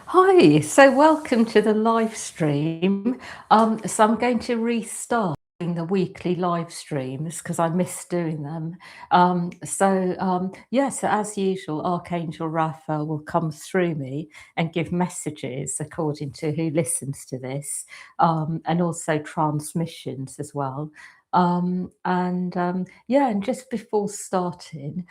Hi, so welcome to the live stream. So I'm going to restart doing the weekly live streams because I miss doing them. So as usual, Archangel Raphael will come through me and give messages according to who listens to this, and also transmissions as well. And just before starting,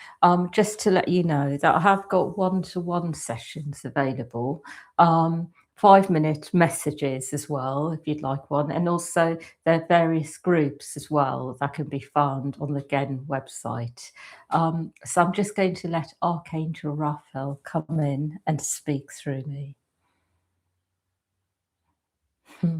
just to let you know that I have got one-to-one sessions available, 5-minute messages as well, if you'd like one. And also, there are various groups as well that can be found on the GEN website. So I'm just going to let Archangel Raphael come in and speak through me. Hmm.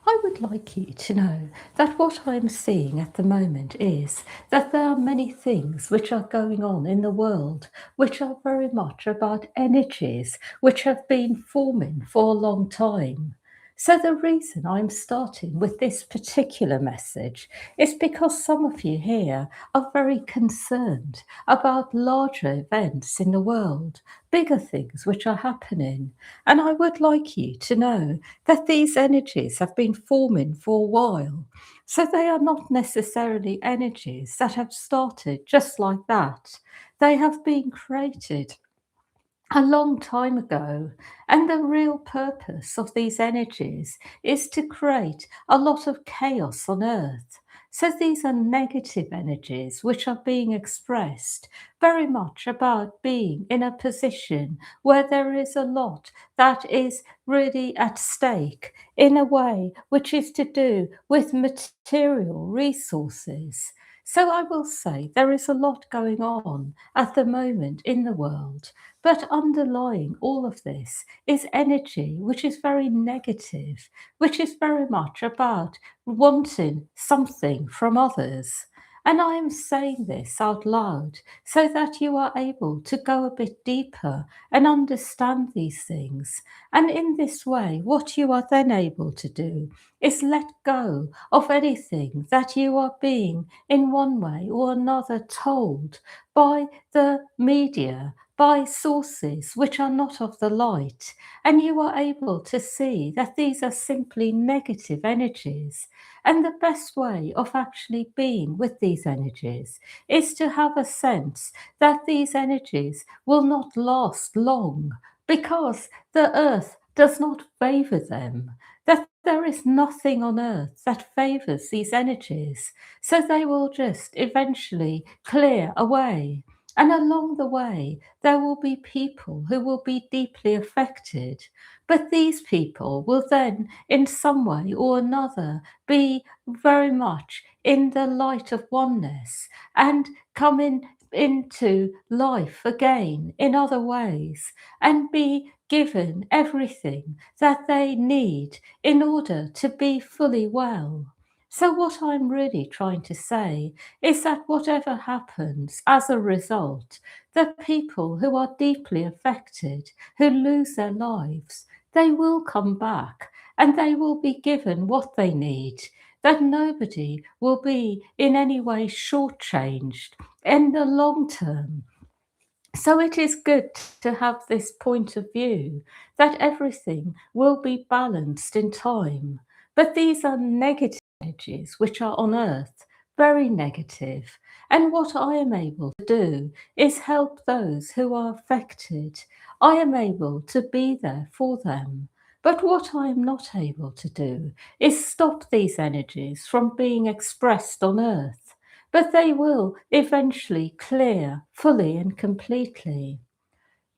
I would like you to know that what I'm seeing at the moment is that there are many things which are going on in the world which are very much about energies which have been forming for a long time. So, the reason I'm starting with this particular message is because some of you here are very concerned about larger events in the world, bigger things which are happening. And I would like you to know that these energies have been forming for a while. So they are not necessarily energies that have started just like that. They have been created a long time ago. And the real purpose of these energies is to create a lot of chaos on earth. So these are negative energies which are being expressed very much about being in a position where there is a lot that is really at stake in a way which is to do with material resources. So I will say there is a lot going on at the moment in the world, but underlying all of this is energy, which is very negative, which is very much about wanting something from others. And I am saying this out loud so that you are able to go a bit deeper and understand these things. And in this way, what you are then able to do is let go of anything that you are being in one way or another told by the media, by sources which are not of the light, and you are able to see that these are simply negative energies. And the best way of actually being with these energies is to have a sense that these energies will not last long because the earth does not favor them, that there is nothing on earth that favors these energies. So they will just eventually clear away. And along the way, there will be people who will be deeply affected. But these people will then, in some way or another, be very much in the light of oneness and come into life again in other ways and be given everything that they need in order to be fully well. So, what I'm really trying to say is that whatever happens as a result, the people who are deeply affected, who lose their lives, they will come back and they will be given what they need. That nobody will be in any way shortchanged in the long term. So it is good to have this point of view that everything will be balanced in time. But these are negative energies which are on earth, very negative. And what I am able to do is help those who are affected. I am able to be there for them. But what I am not able to do is stop these energies from being expressed on earth, but they will eventually clear fully and completely.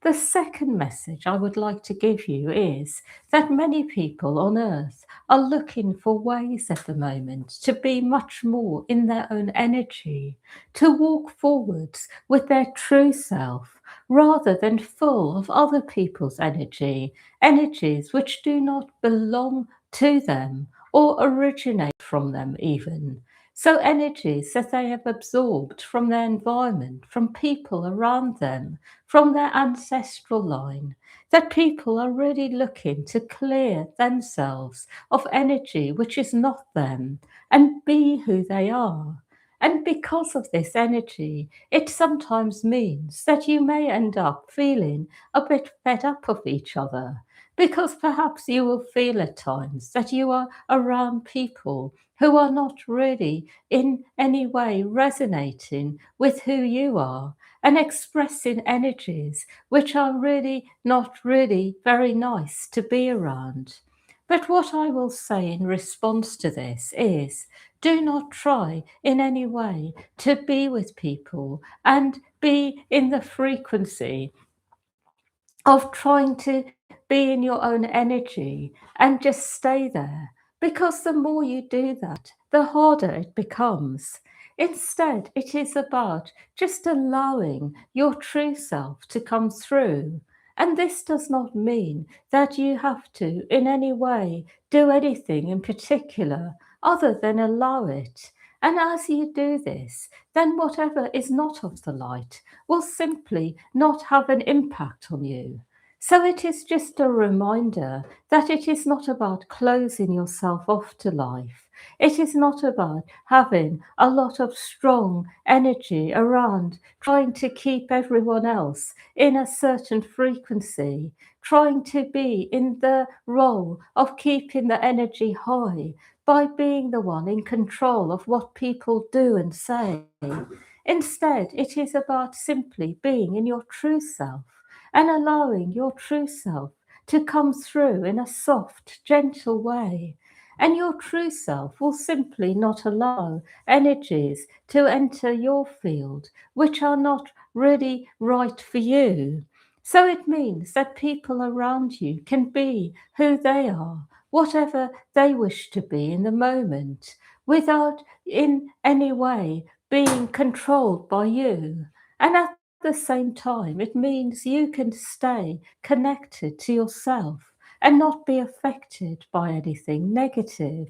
The second message I would like to give you is that many people on earth are looking for ways at the moment to be much more in their own energy, to walk forwards with their true self rather than full of other people's energy, energies which do not belong to them or originate from them, even. So, energies that they have absorbed from their environment, from people around them, from their ancestral line, that people are really looking to clear themselves of energy which is not them and be who they are. And because of this energy, it sometimes means that you may end up feeling a bit fed up of each other, because perhaps you will feel at times that you are around people who are not really in any way resonating with who you are and expressing energies which are really not really very nice to be around. But what I will say in response to this is, do not try in any way to be with people and be in the frequency of trying to be in your own energy and just stay there. Because the more you do that, the harder it becomes. Instead, it is about just allowing your true self to come through. And this does not mean that you have to, in any way, do anything in particular other than allow it. And as you do this, then whatever is not of the light will simply not have an impact on you. So it is just a reminder that it is not about closing yourself off to life. It is not about having a lot of strong energy around, trying to keep everyone else in a certain frequency, trying to be in the role of keeping the energy high by being the one in control of what people do and say. Instead, it is about simply being in your true self and allowing your true self to come through in a soft, gentle way. And your true self will simply not allow energies to enter your field which are not really right for you. So it means that people around you can be who they are, whatever they wish to be in the moment, without in any way being controlled by you. And at the same time, it means you can stay connected to yourself and not be affected by anything negative.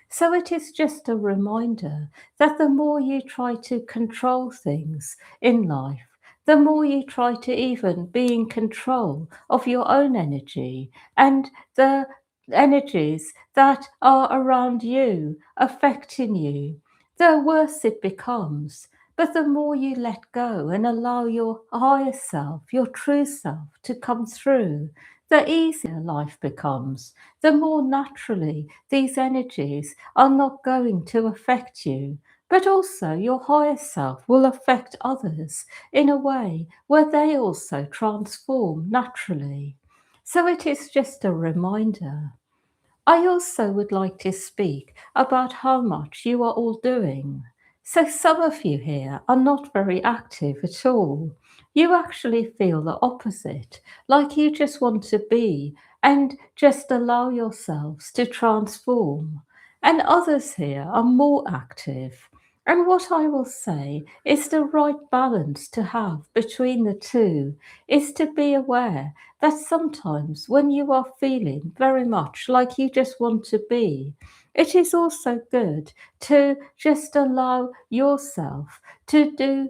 So it is just a reminder that the more you try to control things in life, the more you try to even be in control of your own energy and the energies that are around you, affecting you, the worse it becomes. But the more you let go and allow your higher self, your true self, to come through, the easier life becomes. The more naturally these energies are not going to affect you. But also, your higher self will affect others in a way where they also transform naturally. So it is just a reminder. I also would like to speak about how much you are all doing. So, some of you here are not very active at all. You actually feel the opposite, like you just want to be and just allow yourselves to transform. And others here are more active. And what I will say is the right balance to have between the two is to be aware that sometimes when you are feeling very much like you just want to be, it is also good to just allow yourself to do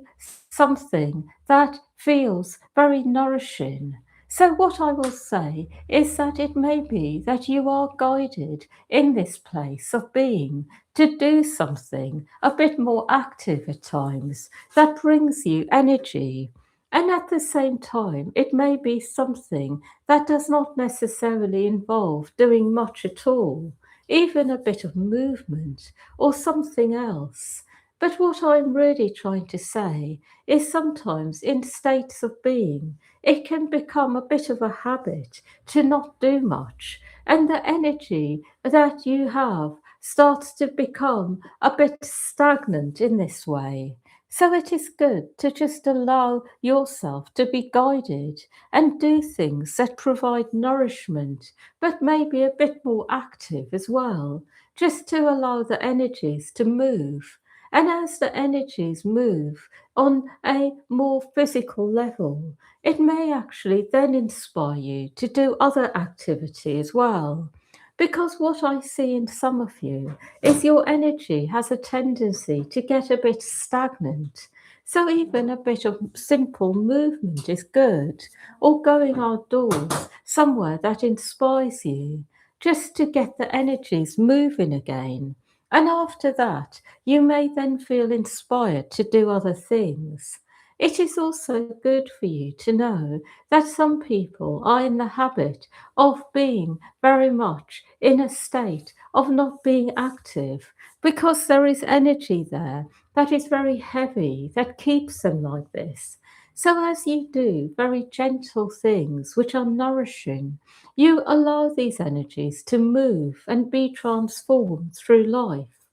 something that feels very nourishing. So, what I will say is that it may be that you are guided in this place of being to do something a bit more active at times that brings you energy. And at the same time, it may be something that does not necessarily involve doing much at all, even a bit of movement or something else. But what I'm really trying to say is sometimes in states of being, it can become a bit of a habit to not do much. And the energy that you have starts to become a bit stagnant in this way. So it is good to just allow yourself to be guided and do things that provide nourishment, but maybe a bit more active as well, just to allow the energies to move. And as the energies move on a more physical level, it may actually then inspire you to do other activity as well. Because what I see in some of you is your energy has a tendency to get a bit stagnant. So even a bit of simple movement is good, or going outdoors somewhere that inspires you, just to get the energies moving again. And after that, you may then feel inspired to do other things. It is also good for you to know that some people are in the habit of being very much in a state of not being active because there is energy there that is very heavy that keeps them like this. So, as you do very gentle things which are nourishing, you allow these energies to move and be transformed through life.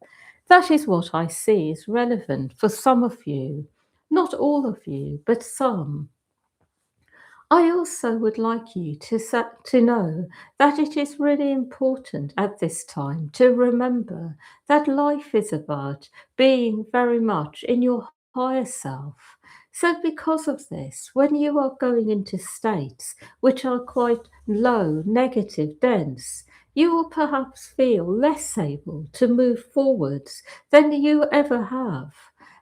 That is what I see is relevant for some of you. Not all of you, but some. I also would like you to know that it is really important at this time to remember that life is about being very much in your higher self. So, because of this, when you are going into states which are quite low, negative, dense, you will perhaps feel less able to move forwards than you ever have.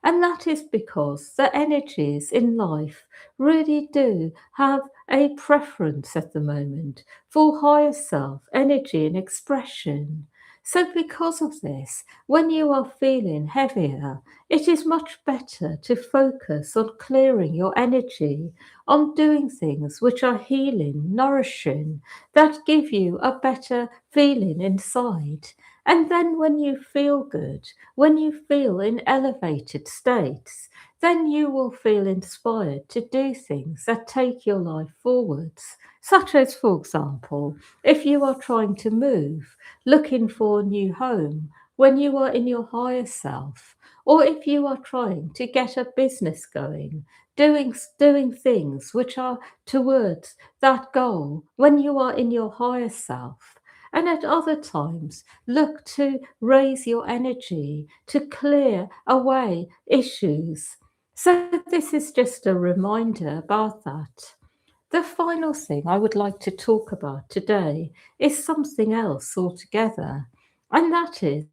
And that is because the energies in life really do have a preference at the moment for higher self energy and expression. So, because of this, when you are feeling heavier, it is much better to focus on clearing your energy, on doing things which are healing, nourishing, that give you a better feeling inside. And then, when you feel good, when you feel in elevated states, then you will feel inspired to do things that take your life forwards. Such as, for example, if you are trying to move, looking for a new home, when you are in your higher self, or if you are trying to get a business going, doing things which are towards that goal, when you are in your higher self. And at other times, look to raise your energy, to clear away issues. So, this is just a reminder about that. The final thing I would like to talk about today is something else altogether. And that is,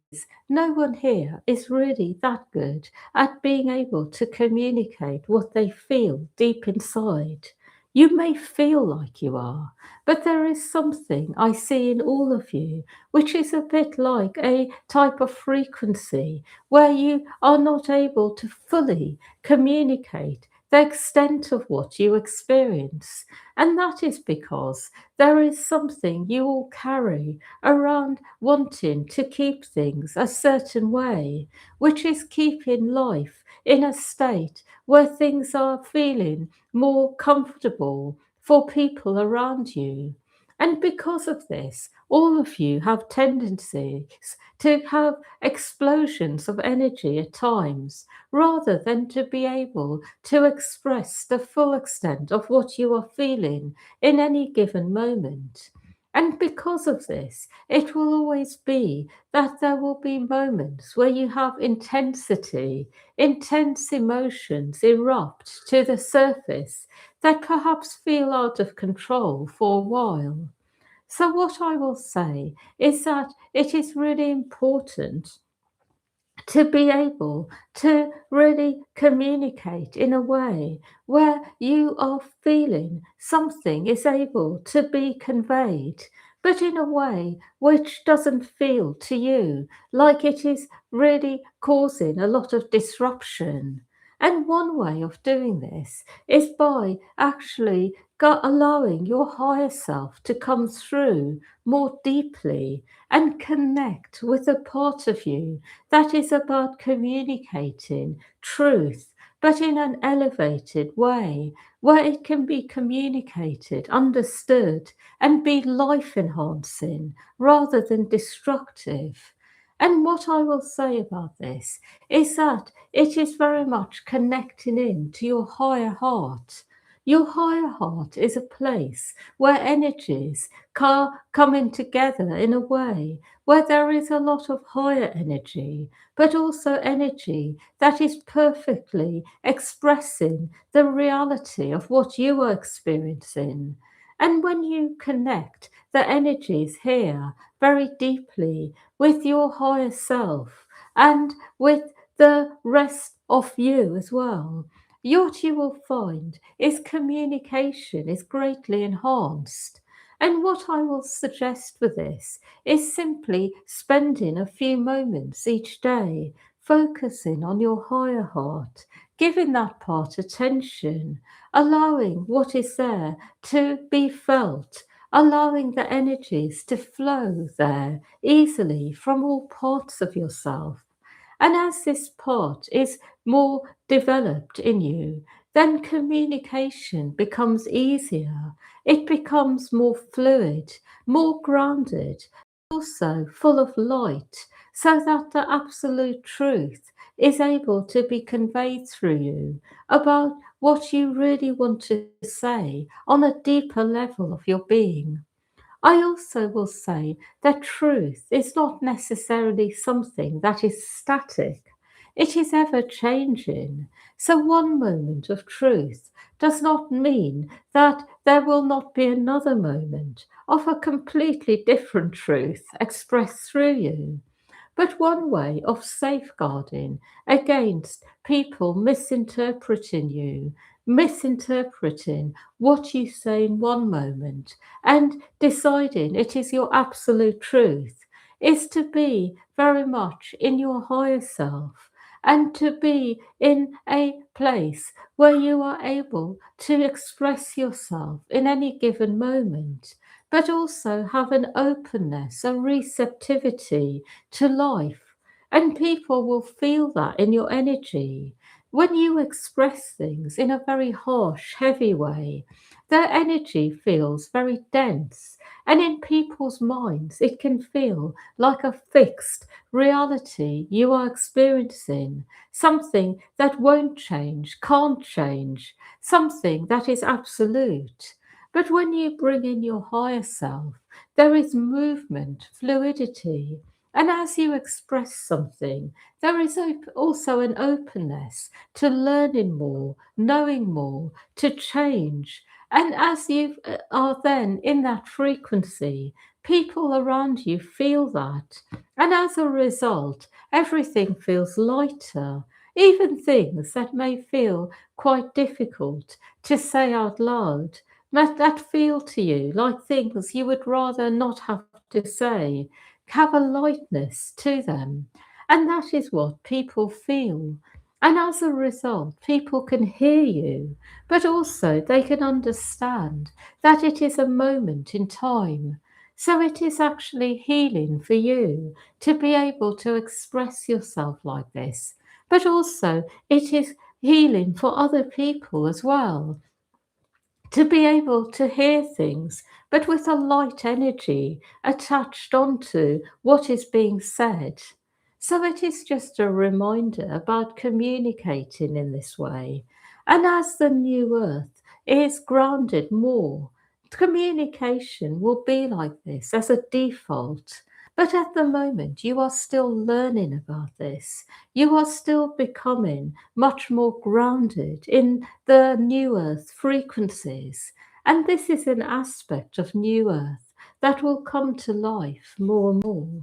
no one here is really that good at being able to communicate what they feel deep inside. You may feel like you are, but there is something I see in all of you, which is a bit like a type of frequency where you are not able to fully communicate the extent of what you experience. And that is because there is something you all carry around wanting to keep things a certain way, which is keeping life in a state where things are feeling more comfortable for people around you. And because of this, all of you have tendencies to have explosions of energy at times, rather than to be able to express the full extent of what you are feeling in any given moment. And because of this, it will always be that there will be moments where you have intensity, intense emotions erupt to the surface that perhaps feel out of control for a while. So, what I will say is that it is really important to be able to really communicate in a way where you are feeling something is able to be conveyed, but in a way which doesn't feel to you like it is really causing a lot of disruption. And one way of doing this is by actually allowing your higher self to come through more deeply and connect with a part of you that is about communicating truth, but in an elevated way where it can be communicated, understood, and be life enhancing rather than destructive. And what I will say about this is that it is very much connecting in to your higher heart. Your higher heart is a place where energies coming together in a way where there is a lot of higher energy, but also energy that is perfectly expressing the reality of what you are experiencing. And when you connect the energies here very deeply with your higher self and with the rest of you as well, what you will find is communication is greatly enhanced. And what I will suggest with this is simply spending a few moments each day focusing on your higher heart, giving that part attention, allowing what is there to be felt, allowing the energies to flow there easily from all parts of yourself. And as this part is more developed in you, then communication becomes easier. It becomes more fluid, more grounded, also full of light, so that the absolute truth is able to be conveyed through you about what you really want to say on a deeper level of your being. I also will say that truth is not necessarily something that is static. It is ever changing. So, one moment of truth does not mean that there will not be another moment of a completely different truth expressed through you. But one way of safeguarding against people misinterpreting you, misinterpreting what you say in one moment, and deciding it is your absolute truth, is to be very much in your higher self and to be in a place where you are able to express yourself in any given moment, but also have an openness, a receptivity to life. And people will feel that in your energy. When you express things in a very harsh, heavy way, their energy feels very dense. And in people's minds, it can feel like a fixed reality you are experiencing, something that won't change, can't change, something that is absolute. But when you bring in your higher self, there is movement, fluidity, and as you express something, there is also an openness to learning more, knowing more, to change. And as you are then in that frequency, people around you feel that. And as a result, everything feels lighter. Even things that may feel quite difficult to say out loud, that feel to you like things you would rather not have to say, have a lightness to them. And that is what people feel. And as a result, people can hear you, but also they can understand that it is a moment in time. So it is actually healing for you to be able to express yourself like this. But also, it is healing for other people as well to be able to hear things, but with a light energy attached onto what is being said. So it is just a reminder about communicating in this way. And as the new earth is grounded more, communication will be like this as a default. But at the moment, you are still learning about this. You are still becoming much more grounded in the new earth frequencies. And this is an aspect of new earth that will come to life more and more.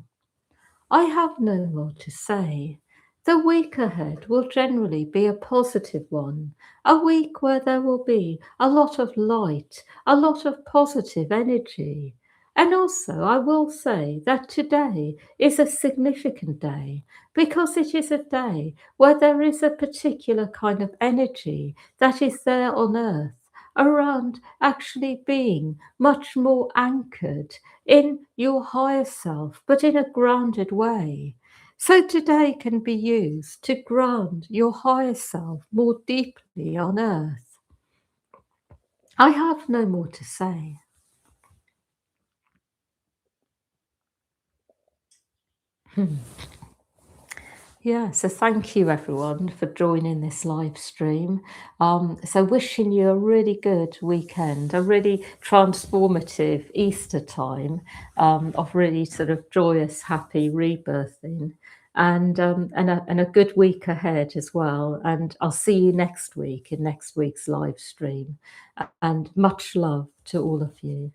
I have no more to say. The week ahead will generally be a positive one, a week where there will be a lot of light, a lot of positive energy. And also, I will say that today is a significant day because it is a day where there is a particular kind of energy that is there on earth around actually being much more anchored in your higher self, but in a grounded way. So today can be used to ground your higher self more deeply on earth. I have no more to say. Yeah, so thank you everyone for joining this live stream. So wishing you a really good weekend, a really transformative Easter time of really sort of joyous, happy rebirthing, and a good week ahead as well. And I'll see you next week in next week's live stream. And much love to all of you.